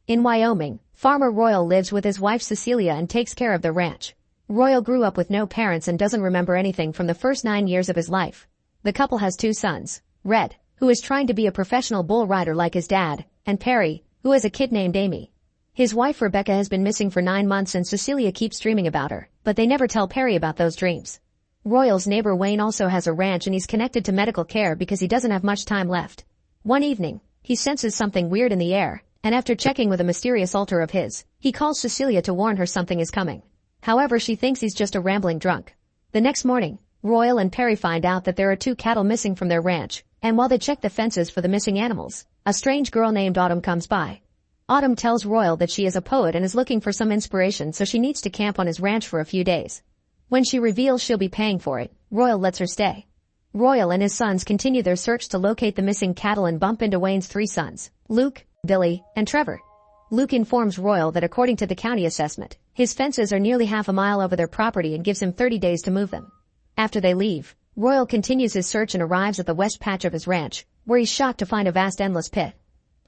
In Wyoming, farmer Royal lives with his wife Cecilia and takes care of the ranch. Royal grew up with no parents and doesn't remember anything from the first 9 years of his life. The couple has 2 sons, Red, who is trying to be a professional bull rider like his dad, and Perry, who has a kid named Amy. His wife Rebecca has been missing for 9 months and Cecilia keeps dreaming about her, but they never tell Perry about those dreams. Royal's neighbor Wayne also has a ranch and he's connected to medical care because he doesn't have much time left. One evening, he senses something weird in the air, and after checking with a mysterious altar of his, he calls Cecilia to warn her something is coming. However, she thinks he's just a rambling drunk. The next morning, Royal and Perry find out that there are 2 cattle missing from their ranch, and while they check the fences for the missing animals, a strange girl named Autumn comes by. Autumn tells Royal that she is a poet and is looking for some inspiration, so she needs to camp on his ranch for a few days. When she reveals she'll be paying for it, Royal lets her stay. Royal and his sons continue their search to locate the missing cattle and bump into Wayne's 3 sons, Luke, Billy, and Trevor. Luke informs Royal that according to the county assessment, his fences are nearly half a mile over their property and gives him 30 days to move them. After they leave, Royal continues his search and arrives at the west patch of his ranch, where he's shocked to find a vast endless pit.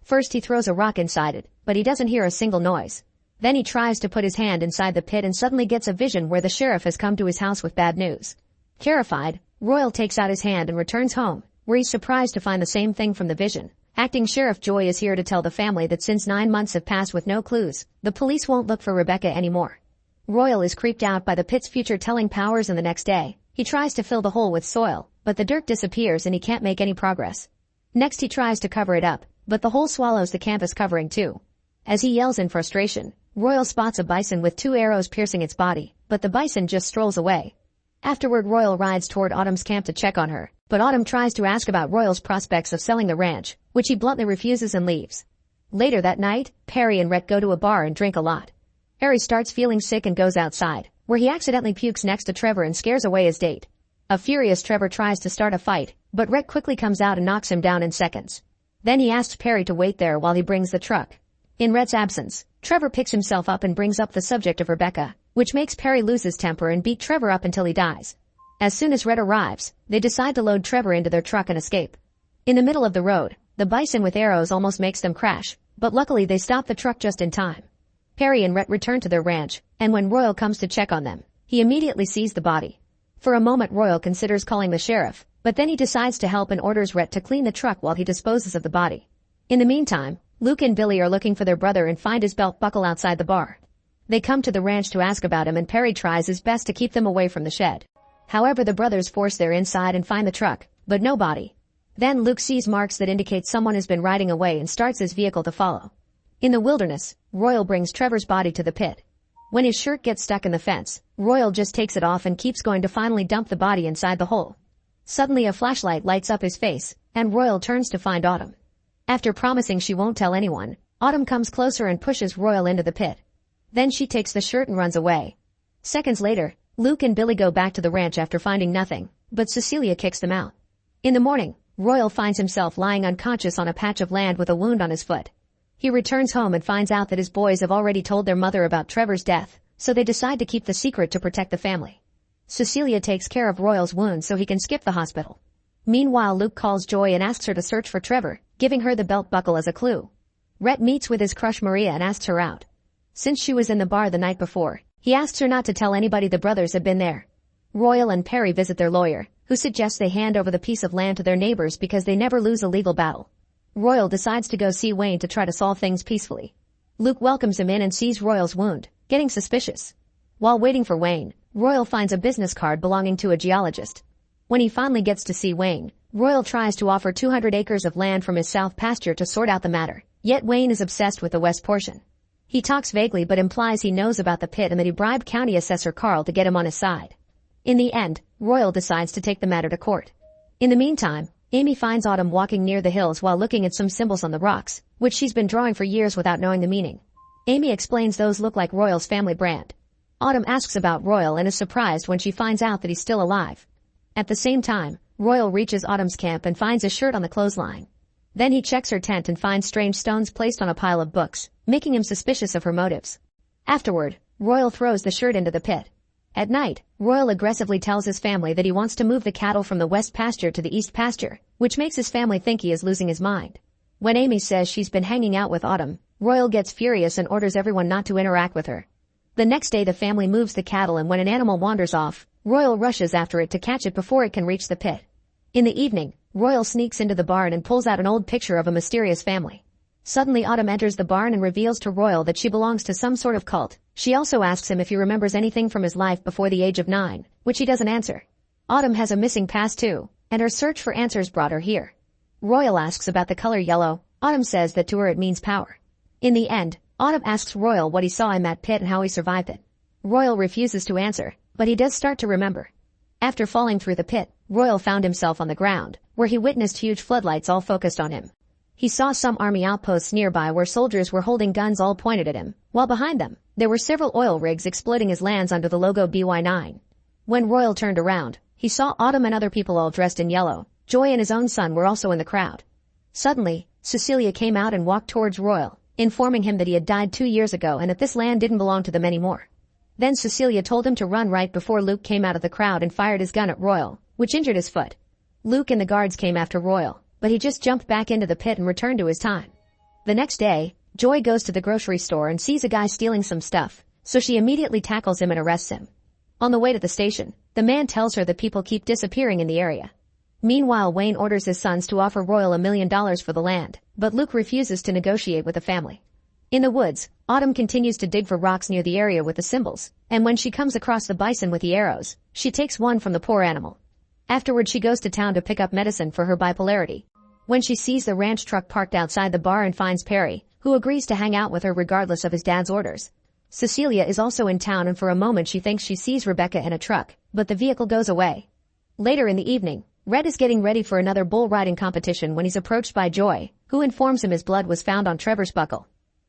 First he throws a rock inside it, but he doesn't hear a single noise. Then he tries to put his hand inside the pit and suddenly gets a vision where the sheriff has come to his house with bad news. Terrified, Royal takes out his hand and returns home, where he's surprised to find the same thing from the vision. Acting Sheriff Joy is here to tell the family that since 9 months have passed with no clues, the police won't look for Rebecca anymore. Royal is creeped out by the pit's future telling powers and the next day, he tries to fill the hole with soil, but the dirt disappears and he can't make any progress. Next he tries to cover it up, but the hole swallows the canvas covering too. As he yells in frustration, Royal spots a bison with 2 arrows piercing its body, but the bison just strolls away. Afterward Royal rides toward Autumn's camp to check on her, but Autumn tries to ask about Royal's prospects of selling the ranch, which he bluntly refuses and leaves. Later that night, Perry and Rhett go to a bar and drink a lot. Perry starts feeling sick and goes outside, where he accidentally pukes next to Trevor and scares away his date. A furious Trevor tries to start a fight, but Rhett quickly comes out and knocks him down in seconds. Then he asks Perry to wait there while he brings the truck. In Rhett's absence, Trevor picks himself up and brings up the subject of Rebecca, which makes Perry lose his temper and beat Trevor up until he dies. As soon as Rhett arrives, they decide to load Trevor into their truck and escape. In the middle of the road, the bison with arrows almost makes them crash, but luckily they stop the truck just in time. Perry and Rhett return to their ranch, and when Royal comes to check on them, he immediately sees the body. For a moment Royal considers calling the sheriff, but then he decides to help and orders Rhett to clean the truck while he disposes of the body. In the meantime, Luke and Billy are looking for their brother and find his belt buckle outside the bar. They come to the ranch to ask about him and Perry tries his best to keep them away from the shed. However, the brothers force their inside and find the truck, but no body. Then Luke sees marks that indicate someone has been riding away and starts his vehicle to follow. In the wilderness, Royal brings Trevor's body to the pit. When his shirt gets stuck in the fence, Royal just takes it off and keeps going to finally dump the body inside the hole. Suddenly a flashlight lights up his face, and Royal turns to find Autumn. After promising she won't tell anyone, Autumn comes closer and pushes Royal into the pit. Then she takes the shirt and runs away. Seconds later, Luke and Billy go back to the ranch after finding nothing, but Cecilia kicks them out. In the morning, Royal finds himself lying unconscious on a patch of land with a wound on his foot. He returns home and finds out that his boys have already told their mother about Trevor's death, so they decide to keep the secret to protect the family. Cecilia takes care of Royal's wound so he can skip the hospital. Meanwhile, Luke calls Joy and asks her to search for Trevor, giving her the belt buckle as a clue. Rhett meets with his crush Maria and asks her out. Since she was in the bar the night before, he asks her not to tell anybody the brothers have been there. Royal and Perry visit their lawyer, who suggests they hand over the piece of land to their neighbors because they never lose a legal battle. Royal decides to go see Wayne to try to solve things peacefully. Luke welcomes him in and sees Royal's wound, getting suspicious. While waiting for Wayne, Royal finds a business card belonging to a geologist. When he finally gets to see Wayne, Royal tries to offer 200 acres of land from his south pasture to sort out the matter, yet Wayne is obsessed with the west portion. He talks vaguely but implies he knows about the pit and that he bribed County Assessor Carl to get him on his side. In the end, Royal decides to take the matter to court. In the meantime, Amy finds Autumn walking near the hills while looking at some symbols on the rocks, which she's been drawing for years without knowing the meaning. Amy explains those look like Royal's family brand. Autumn asks about Royal and is surprised when she finds out that he's still alive. At the same time, Royal reaches Autumn's camp and finds a shirt on the clothesline. Then he checks her tent and finds strange stones placed on a pile of books, making him suspicious of her motives. Afterward, Royal throws the shirt into the pit. At night, Royal aggressively tells his family that he wants to move the cattle from the west pasture to the east pasture, which makes his family think he is losing his mind. When Amy says she's been hanging out with Autumn, Royal gets furious and orders everyone not to interact with her. The next day the family moves the cattle, and when an animal wanders off, Royal rushes after it to catch it before it can reach the pit. In the evening, Royal sneaks into the barn and pulls out an old picture of a mysterious family. Suddenly Autumn enters the barn and reveals to Royal that she belongs to some sort of cult. She also asks him if he remembers anything from his life before the age of 9, which he doesn't answer. Autumn has a missing past too, and her search for answers brought her here. Royal asks about the color yellow. Autumn says that to her it means power. In the end, Autumn asks Royal what he saw in that pit and how he survived it. Royal refuses to answer, but he does start to remember. After falling through the pit, Royal found himself on the ground, where he witnessed huge floodlights all focused on him. He saw some army outposts nearby where soldiers were holding guns all pointed at him, while behind them, there were several oil rigs exploiting his lands under the logo BY9. When Royal turned around, he saw Autumn and other people all dressed in yellow. Joy and his own son were also in the crowd. Suddenly, Cecilia came out and walked towards Royal, informing him that he had died 2 years ago and that this land didn't belong to them anymore. Then Cecilia told him to run right before Luke came out of the crowd and fired his gun at Royal, which injured his foot. Luke and the guards came after Royal, but he just jumped back into the pit and returned to his time. The next day, Joy goes to the grocery store and sees a guy stealing some stuff, so she immediately tackles him and arrests him. On the way to the station, the man tells her that people keep disappearing in the area. Meanwhile, Wayne orders his sons to offer Royal $1 million for the land, but Luke refuses to negotiate with the family. In the woods, Autumn continues to dig for rocks near the area with the symbols, and when she comes across the bison with the arrows, she takes one from the poor animal. Afterward, she goes to town to pick up medicine for her bipolarity. When she sees the ranch truck parked outside the bar and finds Perry, who agrees to hang out with her regardless of his dad's orders. Cecilia is also in town, and for a moment she thinks she sees Rebecca in a truck, but the vehicle goes away. Later in the evening, Red is getting ready for another bull riding competition when he's approached by Joy, who informs him his blood was found on Trevor's buckle.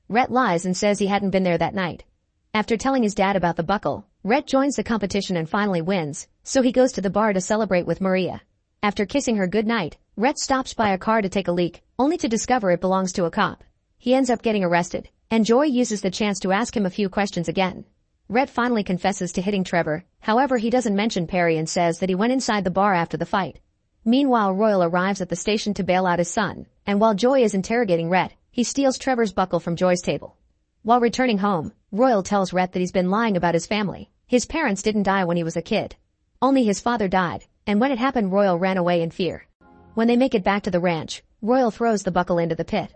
Red lies and says he hadn't been there that night. After telling his dad about the buckle, Red joins the competition and finally wins, so he goes to the bar to celebrate with Maria. After kissing her goodnight, Red stops by a car to take a leak, only to discover it belongs to a cop. He ends up getting arrested, and Joy uses the chance to ask him a few questions again. Red finally confesses to hitting Trevor, however he doesn't mention Perry and says that he went inside the bar after the fight. Meanwhile, Royal arrives at the station to bail out his son, and while Joy is interrogating Red, he steals Trevor's buckle from Joy's table. While returning home, Royal tells Red that he's been lying about his family. His parents didn't die when he was a kid. Only his father died, and when it happened, Royal ran away in fear. When they make it back to the ranch, Royal throws the buckle into the pit.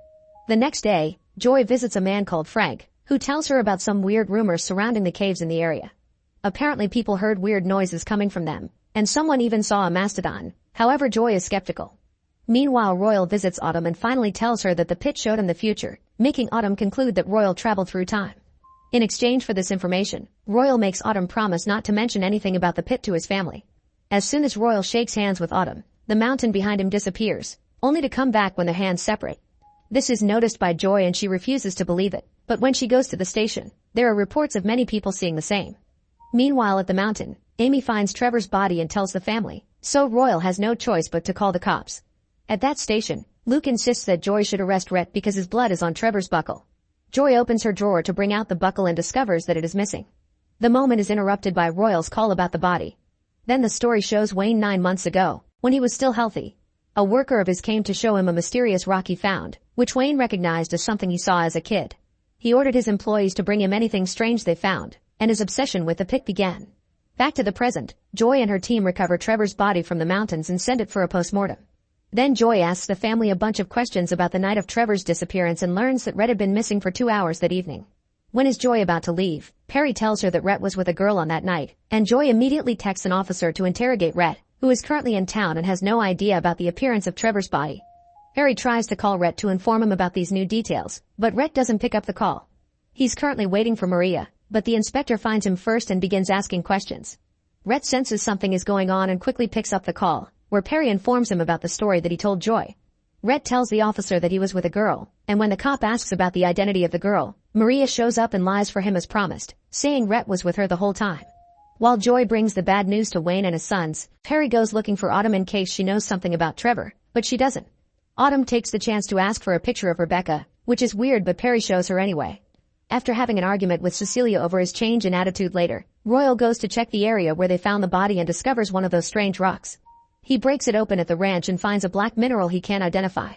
The next day, Joy visits a man called Frank, who tells her about some weird rumors surrounding the caves in the area. Apparently people heard weird noises coming from them, and someone even saw a mastodon. However, Joy is skeptical. Meanwhile, Royal visits Autumn and finally tells her that the pit showed him the future, making Autumn conclude that Royal traveled through time. In exchange for this information, Royal makes Autumn promise not to mention anything about the pit to his family. As soon as Royal shakes hands with Autumn, the mountain behind him disappears, only to come back when their hands separate. This is noticed by Joy and she refuses to believe it, but when she goes to the station, there are reports of many people seeing the same. Meanwhile at the mountain, Amy finds Trevor's body and tells the family, so Royal has no choice but to call the cops. At that station, Luke insists that Joy should arrest Rhett because his blood is on Trevor's buckle. Joy opens her drawer to bring out the buckle and discovers that it is missing. The moment is interrupted by Royal's call about the body. Then the story shows Wayne 9 months ago, when he was still healthy. A worker of his came to show him a mysterious rock he found, which Wayne recognized as something he saw as a kid. He ordered his employees to bring him anything strange they found, and his obsession with the pick began. Back to the present, Joy and her team recover Trevor's body from the mountains and send it for a postmortem. Then Joy asks the family a bunch of questions about the night of Trevor's disappearance and learns that Rhett had been missing for 2 hours that evening. When is Joy about to leave, Perry tells her that Rhett was with a girl on that night, and Joy immediately texts an officer to interrogate Rhett, who is currently in town and has no idea about the appearance of Trevor's body. Perry tries to call Rhett to inform him about these new details, but Rhett doesn't pick up the call. He's currently waiting for Maria, but the inspector finds him first and begins asking questions. Rhett senses something is going on and quickly picks up the call, where Perry informs him about the story that he told Joy. Rhett tells the officer that he was with a girl, and when the cop asks about the identity of the girl, Maria shows up and lies for him as promised, saying Rhett was with her the whole time. While Joy brings the bad news to Wayne and his sons, Perry goes looking for Autumn in case she knows something about Trevor, but she doesn't. Autumn takes the chance to ask for a picture of Rebecca, which is weird but Perry shows her anyway. After having an argument with Cecilia over his change in attitude later, Royal goes to check the area where they found the body and discovers one of those strange rocks. He breaks it open at the ranch and finds a black mineral he can't identify.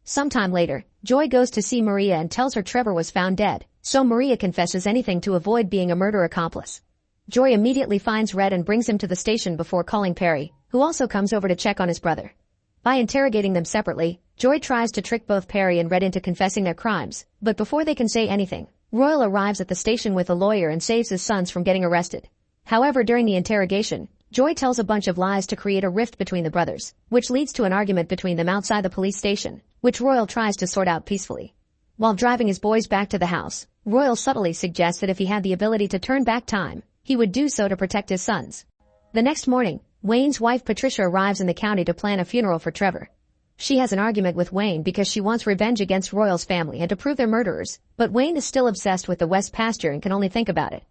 Sometime later, Joy goes to see Maria and tells her Trevor was found dead, so Maria confesses anything to avoid being a murder accomplice. Joy immediately finds Red and brings him to the station before calling Perry, who also comes over to check on his brother. By interrogating them separately, Joy tries to trick both Perry and Red into confessing their crimes, but before they can say anything, Royal arrives at the station with a lawyer and saves his sons from getting arrested. However, during the interrogation, Joy tells a bunch of lies to create a rift between the brothers, which leads to an argument between them outside the police station, which Royal tries to sort out peacefully. While driving his boys back to the house, Royal subtly suggests that if he had the ability to turn back time, he would do so to protect his sons. The next morning, Wayne's wife Patricia arrives in the county to plan a funeral for Trevor. She has an argument with Wayne because she wants revenge against Royal's family and to prove they're murderers, but Wayne is still obsessed with the West pasture and can only think about it.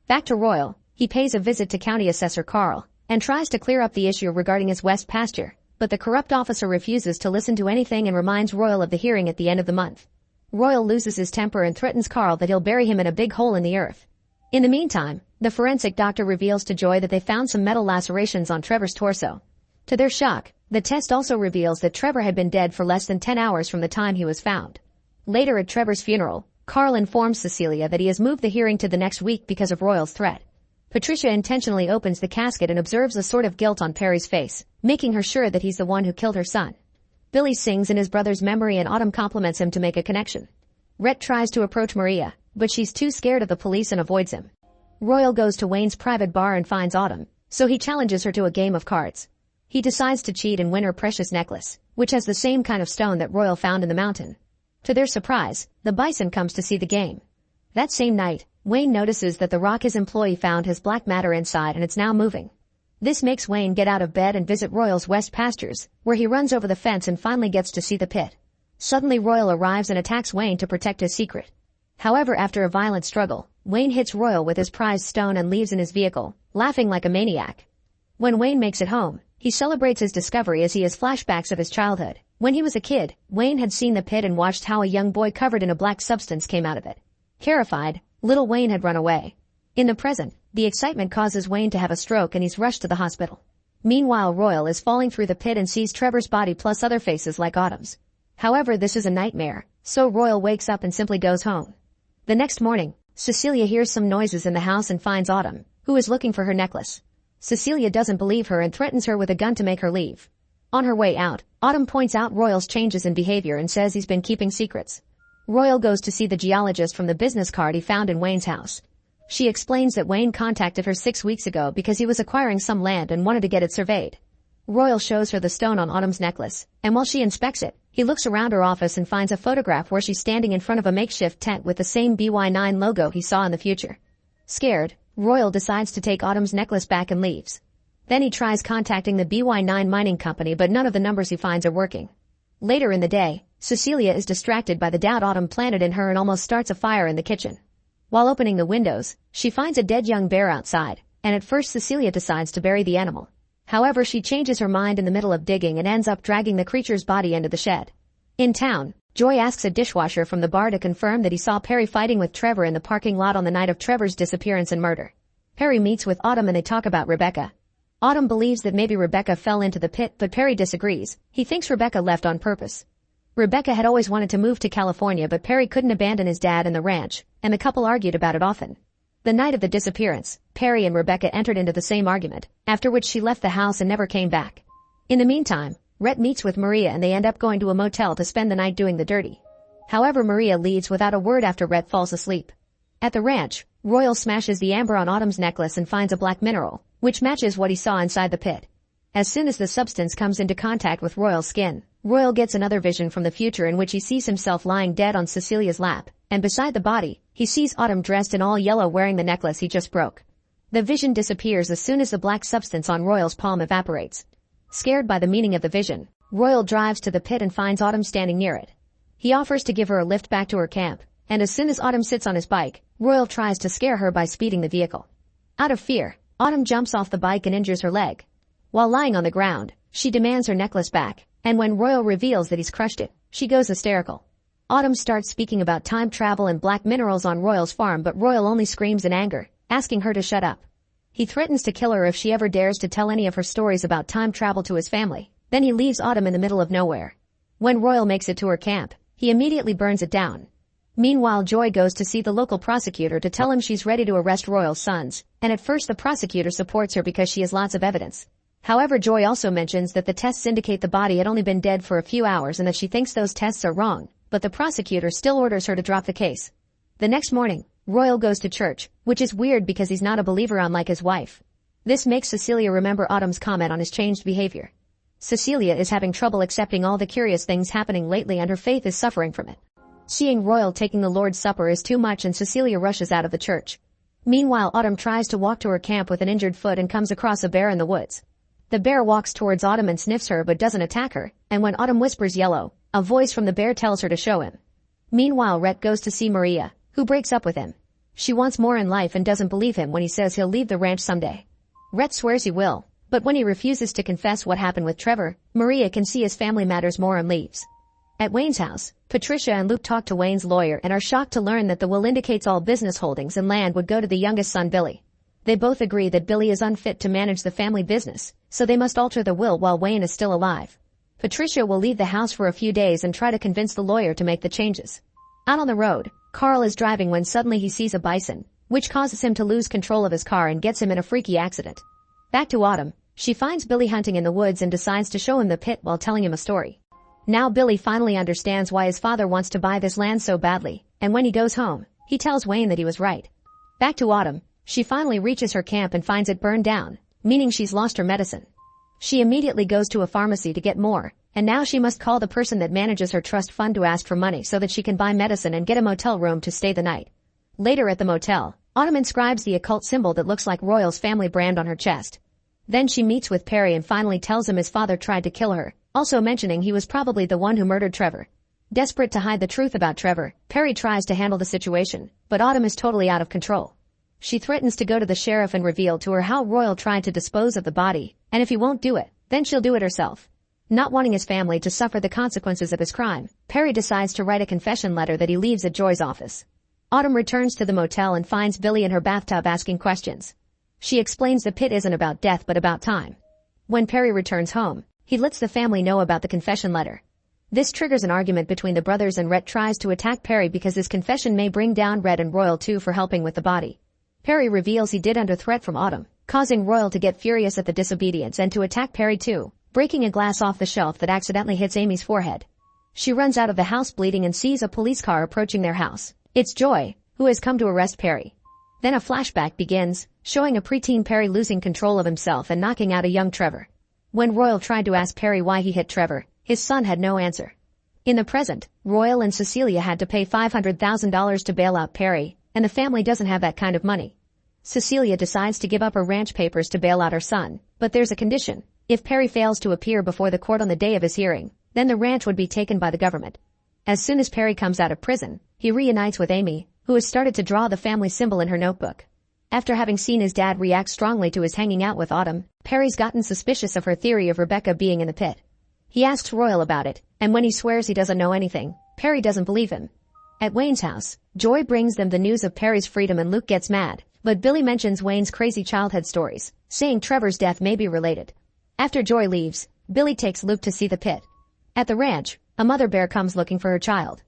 Back to Royal, he pays a visit to County Assessor Carl and tries to clear up the issue regarding his West pasture, but the corrupt officer refuses to listen to anything and reminds Royal of the hearing at the end of the month. Royal loses his temper and threatens Carl that he'll bury him in a big hole in the earth. In the meantime, the forensic doctor reveals to Joy that they found some metal lacerations on Trevor's torso. To their shock, the test also reveals that Trevor had been dead for less than 10 hours from the time he was found. Later at Trevor's funeral, Carl informs Cecilia that he has moved the hearing to the next week because of Royal's threat. Patricia intentionally opens the casket and observes a sort of guilt on Perry's face, making her sure that he's the one who killed her son. Billy sings in his brother's memory and Autumn compliments him to make a connection. Rhett tries to approach Maria, but she's too scared of the police and avoids him. Royal goes to Wayne's private bar and finds Autumn, so he challenges her to a game of cards. He decides to cheat and win her precious necklace, which has the same kind of stone that Royal found in the mountain. To their surprise, the bison comes to see the game. That same night, Wayne notices that the rock his employee found has black matter inside and it's now moving. This makes Wayne get out of bed and visit Royal's West pastures, where he runs over the fence and finally gets to see the pit. Suddenly Royal arrives and attacks Wayne to protect his secret. However, after a violent struggle, Wayne hits Royal with his prized stone and leaves in his vehicle, laughing like a maniac. When Wayne makes it home, he celebrates his discovery as he has flashbacks of his childhood. When he was a kid, Wayne had seen the pit and watched how a young boy covered in a black substance came out of it. Terrified, little Wayne had run away. In the present, the excitement causes Wayne to have a stroke and he's rushed to the hospital. Meanwhile, Royal is falling through the pit and sees Trevor's body plus other faces like Autumn's. However, this is a nightmare, so Royal wakes up and simply goes home. The next morning, Cecilia hears some noises in the house and finds Autumn, who is looking for her necklace. Cecilia doesn't believe her and threatens her with a gun to make her leave. On her way out, Autumn points out Royal's changes in behavior and says he's been keeping secrets. Royal goes to see the geologist from the business card he found in Wayne's house. She explains that Wayne contacted her 6 weeks ago because he was acquiring some land and wanted to get it surveyed. Royal shows her the stone on Autumn's necklace, and while she inspects it, he looks around her office and finds a photograph where she's standing in front of a makeshift tent with the same BY9 logo he saw in the future. Scared, Royal decides to take Autumn's necklace back and leaves. Then he tries contacting the BY9 mining company, but none of the numbers he finds are working. Later in the day, Cecilia is distracted by the doubt Autumn planted in her and almost starts a fire in the kitchen. While opening the windows, she finds a dead young bear outside, and at first Cecilia decides to bury the animal. However, she changes her mind in the middle of digging and ends up dragging the creature's body into the shed. In town, Joy asks a dishwasher from the bar to confirm that he saw Perry fighting with Trevor in the parking lot on the night of Trevor's disappearance and murder. Perry meets with Autumn and they talk about Rebecca. Autumn believes that maybe Rebecca fell into the pit, but Perry disagrees. He thinks Rebecca left on purpose. Rebecca had always wanted to move to California, but Perry couldn't abandon his dad and the ranch, and the couple argued about it often. The night of the disappearance, Perry and Rebecca entered into the same argument, after which she left the house and never came back. In the meantime, Rhett meets with Maria and they end up going to a motel to spend the night doing the dirty. However, Maria leaves without a word after Rhett falls asleep. At the ranch, Royal smashes the amber on Autumn's necklace and finds a black mineral, which matches what he saw inside the pit. As soon as the substance comes into contact with Royal's skin, Royal gets another vision from the future in which he sees himself lying dead on Cecilia's lap, and beside the body, he sees Autumn dressed in all yellow wearing the necklace he just broke. The vision disappears as soon as the black substance on Royal's palm evaporates. Scared by the meaning of the vision, Royal drives to the pit and finds Autumn standing near it. He offers to give her a lift back to her camp, and as soon as Autumn sits on his bike, Royal tries to scare her by speeding the vehicle. Out of fear, Autumn jumps off the bike and injures her leg. While lying on the ground, she demands her necklace back, and when Royal reveals that he's crushed it, she goes hysterical. Autumn starts speaking about time travel and black minerals on Royal's farm, but Royal only screams in anger, asking her to shut up. He threatens to kill her if she ever dares to tell any of her stories about time travel to his family. Then he leaves Autumn in the middle of nowhere. When Royal makes it to her camp, he immediately burns it down. Meanwhile, Joy goes to see the local prosecutor to tell him she's ready to arrest Royal's sons, and at first the prosecutor supports her because she has lots of evidence. However, Joy also mentions that the tests indicate the body had only been dead for a few hours and that she thinks those tests are wrong, but the prosecutor still orders her to drop the case. The next morning, Royal goes to church, which is weird because he's not a believer unlike his wife. This makes Cecilia remember Autumn's comment on his changed behavior. Cecilia is having trouble accepting all the curious things happening lately and her faith is suffering from it. Seeing Royal taking the Lord's Supper is too much and Cecilia rushes out of the church. Meanwhile, Autumn tries to walk to her camp with an injured foot and comes across a bear in the woods. The bear walks towards Autumn and sniffs her but doesn't attack her, and when Autumn whispers yellow, a voice from the bear tells her to show him. Meanwhile, Rhett goes to see Maria, who breaks up with him. She wants more in life and doesn't believe him when he says he'll leave the ranch someday. Rhett swears he will, but when he refuses to confess what happened with Trevor, Maria can see his family matters more and leaves. At Wayne's house, Patricia and Luke talk to Wayne's lawyer and are shocked to learn that the will indicates all business holdings and land would go to the youngest son Billy. They both agree that Billy is unfit to manage the family business, so they must alter the will while Wayne is still alive. Patricia will leave the house for a few days and try to convince the lawyer to make the changes. Out on the road, Carl is driving when suddenly he sees a bison, which causes him to lose control of his car and gets him in a freaky accident. Back to Autumn, she finds Billy hunting in the woods and decides to show him the pit while telling him a story. Now Billy finally understands why his father wants to buy this land so badly, and when he goes home, he tells Wayne that he was right. Back to Autumn, she finally reaches her camp and finds it burned down, meaning she's lost her medicine. She immediately goes to a pharmacy to get more, and now she must call the person that manages her trust fund to ask for money so that she can buy medicine and get a motel room to stay the night. Later at the motel, Autumn inscribes the occult symbol that looks like Royal's family brand on her chest. Then she meets with Perry and finally tells him his father tried to kill her, also mentioning he was probably the one who murdered Trevor. Desperate to hide the truth about Trevor, Perry tries to handle the situation, but Autumn is totally out of control. She threatens to go to the sheriff and reveal to her how Royal tried to dispose of the body, and if he won't do it, then she'll do it herself. Not wanting his family to suffer the consequences of his crime, Perry decides to write a confession letter that he leaves at Joy's office. Autumn returns to the motel and finds Billy in her bathtub asking questions. She explains the pit isn't about death but about time. When Perry returns home, he lets the family know about the confession letter. This triggers an argument between the brothers and Rhett tries to attack Perry because his confession may bring down Rhett and Royal too for helping with the body. Perry reveals he did under threat from Autumn, causing Royal to get furious at the disobedience and to attack Perry too, breaking a glass off the shelf that accidentally hits Amy's forehead. She runs out of the house bleeding and sees a police car approaching their house. It's Joy, who has come to arrest Perry. Then a flashback begins, showing a preteen Perry losing control of himself and knocking out a young Trevor. When Royal tried to ask Perry why he hit Trevor, his son had no answer. In the present, Royal and Cecilia had to pay $500,000 to bail out Perry, and the family doesn't have that kind of money. Cecilia decides to give up her ranch papers to bail out her son, but there's a condition. If Perry fails to appear before the court on the day of his hearing, then the ranch would be taken by the government. As soon as Perry comes out of prison, he reunites with Amy, who has started to draw the family symbol in her notebook. After having seen his dad react strongly to his hanging out with Autumn, Perry's gotten suspicious of her theory of Rebecca being in the pit. He asks Royal about it, and when he swears he doesn't know anything, Perry doesn't believe him. At Wayne's house, Joy brings them the news of Perry's freedom and Luke gets mad, but Billy mentions Wayne's crazy childhood stories, saying Trevor's death may be related. After Joy leaves, Billy takes Luke to see the pit. At the ranch, a mother bear comes looking for her child.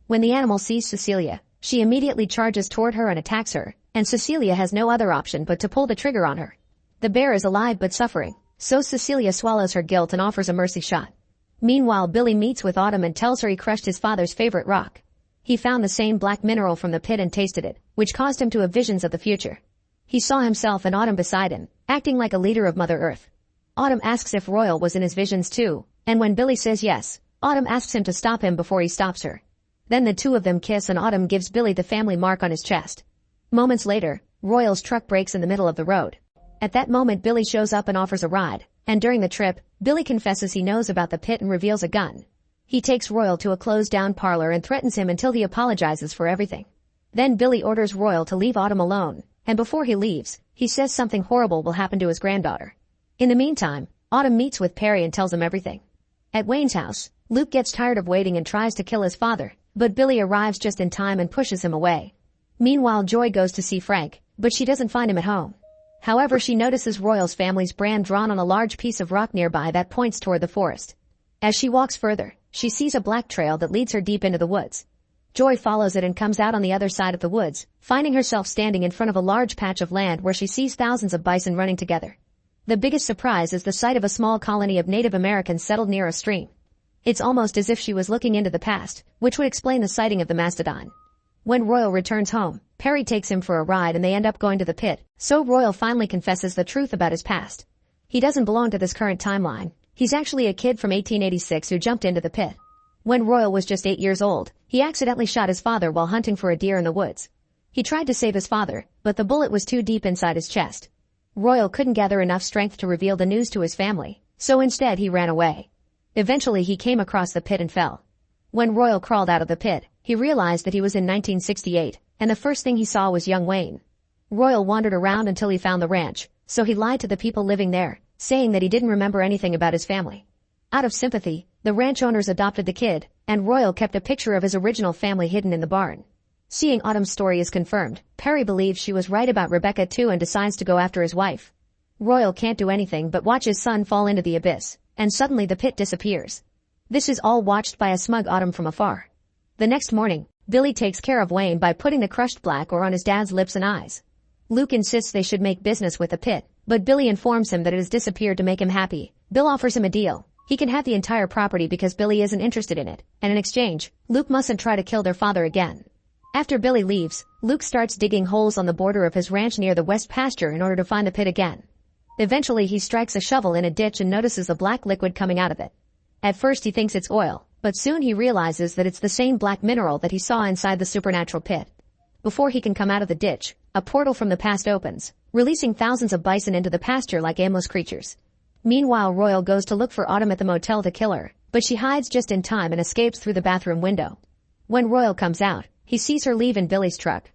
When the animal sees Cecilia, she immediately charges toward her and attacks her, and Cecilia has no other option but to pull the trigger on her. The bear is alive but suffering, so Cecilia swallows her guilt and offers a mercy shot. Meanwhile, Billy meets with Autumn and tells her he crushed his father's favorite rock. He found the same black mineral from the pit and tasted it, which caused him to have visions of the future. He saw himself and Autumn beside him, acting like a leader of Mother Earth. Autumn asks if Royal was in his visions too, and when Billy says yes, Autumn asks him to stop him before he stops her. Then the two of them kiss and Autumn gives Billy the family mark on his chest. Moments later, Royal's truck breaks in the middle of the road. At that moment, Billy shows up and offers a ride, and during the trip, Billy confesses he knows about the pit and reveals a gun. He takes Royal to a closed-down parlor and threatens him until he apologizes for everything. Then Billy orders Royal to leave Autumn alone, and before he leaves, he says something horrible will happen to his granddaughter. In the meantime, Autumn meets with Perry and tells him everything. At Wayne's house, Luke gets tired of waiting and tries to kill his father, but Billy arrives just in time and pushes him away. Meanwhile, Joy goes to see Frank, but she doesn't find him at home. However, she notices Royal's family's brand drawn on a large piece of rock nearby that points toward the forest. As she walks further, she sees a black trail that leads her deep into the woods. Joy follows it and comes out on the other side of the woods, finding herself standing in front of a large patch of land where she sees thousands of bison running together. The biggest surprise is the sight of a small colony of Native Americans settled near a stream. It's almost as if she was looking into the past, which would explain the sighting of the mastodon. When Royal returns home, Perry takes him for a ride and they end up going to the pit, so Royal finally confesses the truth about his past. He doesn't belong to this current timeline. He's actually a kid from 1886 who jumped into the pit. When Royal was just 8 years old, he accidentally shot his father while hunting for a deer in the woods. He tried to save his father, but the bullet was too deep inside his chest. Royal couldn't gather enough strength to reveal the news to his family, so instead he ran away. Eventually he came across the pit and fell. When Royal crawled out of the pit, he realized that he was in 1968, and the first thing he saw was young Wayne. Royal wandered around until he found the ranch, so he lied to the people living there, saying that he didn't remember anything about his family. Out of sympathy, the ranch owners adopted the kid, and Royal kept a picture of his original family hidden in the barn. Seeing Autumn's story is confirmed, Perry believes she was right about Rebecca too and decides to go after his wife. Royal can't do anything but watch his son fall into the abyss, and suddenly the pit disappears. This is all watched by a smug Autumn from afar. The next morning, Billy takes care of Wayne by putting the crushed black ore on his dad's lips and eyes. Luke insists they should make business with the pit, but Billy informs him that it has disappeared to make him happy. Bill offers him a deal. He can have the entire property because Billy isn't interested in it, and in exchange, Luke mustn't try to kill their father again. After Billy leaves, Luke starts digging holes on the border of his ranch near the west pasture in order to find the pit again. Eventually he strikes a shovel in a ditch and notices a black liquid coming out of it. At first he thinks it's oil, but soon he realizes that it's the same black mineral that he saw inside the supernatural pit. Before he can come out of the ditch, a portal from the past opens, releasing thousands of bison into the pasture like aimless creatures. Meanwhile, Royal goes to look for Autumn at the motel to kill her, but she hides just in time and escapes through the bathroom window. When Royal comes out, he sees her leave in Billy's truck.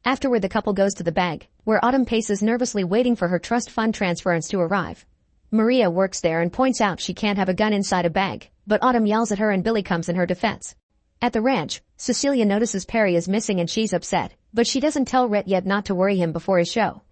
Afterward, the couple goes to the bank, where Autumn paces nervously waiting for her trust fund transference to arrive. Maria works there and points out she can't have a gun inside a bag, but Autumn yells at her and Billy comes in her defense. At the ranch, Cecilia notices Perry is missing and she's upset, but she doesn't tell Rhett yet not to worry him before his show.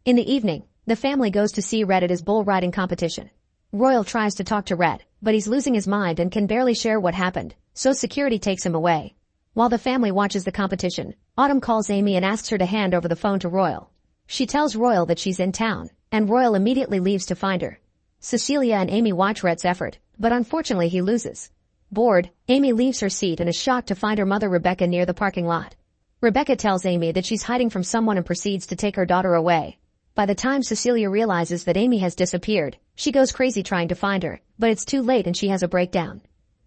In the evening, the family goes to see Rhett at his bull riding competition. Royal tries to talk to Rhett, but he's losing his mind and can barely share what happened, so security takes him away. While the family watches the competition, Autumn calls Amy and asks her to hand over the phone to Royal. She tells Royal that she's in town, and Royal immediately leaves to find her. Cecilia and Amy watch Rhett's effort, but unfortunately he loses. Bored, Amy leaves her seat and is shocked to find her mother Rebecca near the parking lot. Rebecca tells Amy that she's hiding from someone and proceeds to take her daughter away. By the time Cecilia realizes that Amy has disappeared, she goes crazy trying to find her, but it's too late and she has a breakdown.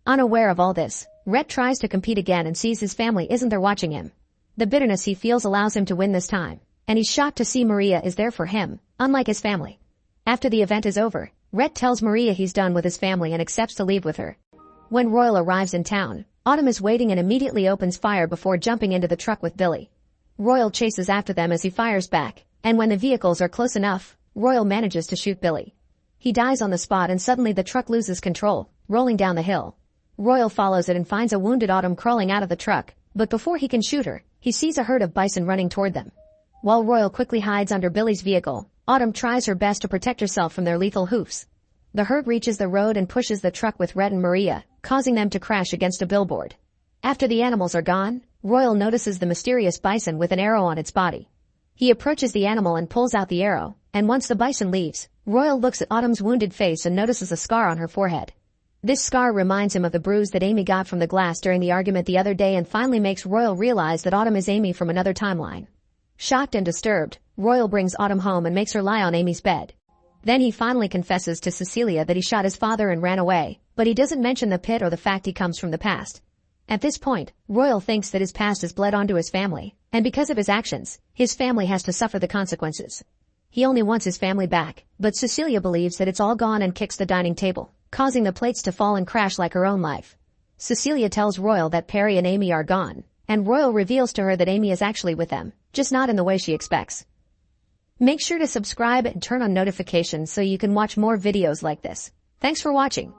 Unaware of all this, Rhett tries to compete again and sees his family isn't there watching him. The bitterness he feels allows him to win this time, and he's shocked to see Maria is there for him, unlike his family. After the event is over, Rhett tells Maria he's done with his family and accepts to leave with her. When Royal arrives in town, Autumn is waiting and immediately opens fire before jumping into the truck with Billy. Royal chases after them as he fires back, and when the vehicles are close enough, Royal manages to shoot Billy. He dies on the spot and suddenly the truck loses control, rolling down the hill. Royal follows it and finds a wounded Autumn crawling out of the truck, but before he can shoot her, he sees a herd of bison running toward them. While Royal quickly hides under Billy's vehicle, Autumn tries her best to protect herself from their lethal hoofs. The herd reaches the road and pushes the truck with Rhett and Maria, causing them to crash against a billboard. After the animals are gone, Royal notices the mysterious bison with an arrow on its body. He approaches the animal and pulls out the arrow, and once the bison leaves, Royal looks at Autumn's wounded face and notices a scar on her forehead. This scar reminds him of the bruise that Amy got from the glass during the argument the other day and finally makes Royal realize that Autumn is Amy from another timeline. Shocked and disturbed, Royal brings Autumn home and makes her lie on Amy's bed. Then he finally confesses to Cecilia that he shot his father and ran away, but he doesn't mention the pit or the fact he comes from the past. At this point, Royal thinks that his past has bled onto his family, and because of his actions, his family has to suffer the consequences. He only wants his family back, but Cecilia believes that it's all gone and kicks the dining table, causing the plates to fall and crash like her own life. Cecilia tells Royal that Perry and Amy are gone, and Royal reveals to her that Amy is actually with them, just not in the way she expects. Make sure to subscribe and turn on notifications so you can watch more videos like this. Thanks for watching.